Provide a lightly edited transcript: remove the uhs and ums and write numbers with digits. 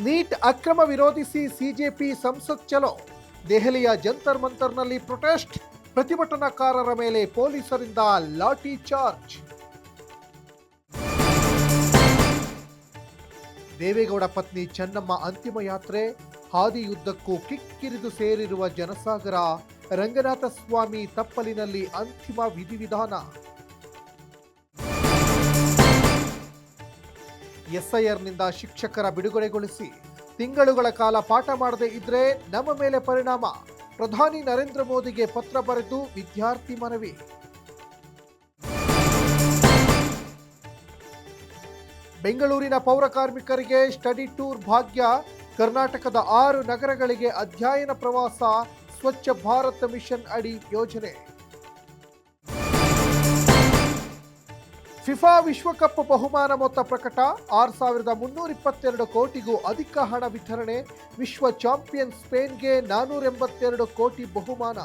Neat ಅಕ್ರಮ ವಿರೋಧಿಸಿ CJP ಸಂಸತ್ ಚಲೋ. ದೆಹಲಿಯ ಜಂತರ್ ಮಂತರ್ನಲ್ಲಿ ಪ್ರೊಟೆಸ್ಟ್. ಪ್ರತಿಭಟನಾಕಾರರ ಮೇಲೆ ಪೊಲೀಸರಿಂದ ಲಾಠಿ ಚಾರ್ಜ್. ದೇವೇಗೌಡ ಪತ್ನಿ ಚೆನ್ನಮ್ಮ ಅಂತಿಮ ಯಾತ್ರೆ. ಹಾದಿಯುದ್ದಕ್ಕೂ ಕಿಕ್ಕಿರಿದು ಸೇರಿರುವ ಜನಸಾಗರ. ರಂಗನಾಥ ಸ್ವಾಮಿ ತಪ್ಪಲಿನಲ್ಲಿ ಅಂತಿಮ ವಿಧಿವಿಧಾನ. ಎಸ್ಐಆರ್ನಿಂದ ಶಿಕ್ಷಕರ ಬಿಡುಗಡೆಗೊಳಿಸಿ. ತಿಂಗಳುಗಳ ಕಾಲ ಪಾಠ ಮಾಡದೇ ಇದ್ರೆ ನಮ್ಮ ಮೇಲೆ ಪರಿಣಾಮ. ಪ್ರಧಾನಿ ನರೇಂದ್ರ ಮೋದಿಗೆ ಪತ್ರ ಬರೆದು ವಿದ್ಯಾರ್ಥಿ ಮನವಿ. ಬೆಂಗಳೂರಿನ ಪೌರ ಕಾರ್ಮಿಕರಿಗೆ ಸ್ಟಡಿ ಟೂರ್ ಭಾಗ್ಯ. ಕರ್ನಾಟಕದ 6 ನಗರಗಳಿಗೆ ಅಧ್ಯಯನ ಪ್ರವಾಸ. ಸ್ವಚ್ಛ ಭಾರತ್ ಮಿಷನ್ ಅಡಿ ಯೋಜನೆ. ಫಿಫಾ ವಿಶ್ವಕಪ್ ಬಹುಮಾನ ಮೊತ್ತ ಪ್ರಕಟ. 6,322 ಕೋಟಿಗೂ ಅಧಿಕ ಹಣ ವಿತರಣೆ. ವಿಶ್ವ ಚಾಂಪಿಯನ್ ಸ್ಪೇನ್ಗೆ 482 ಕೋಟಿ ಬಹುಮಾನ.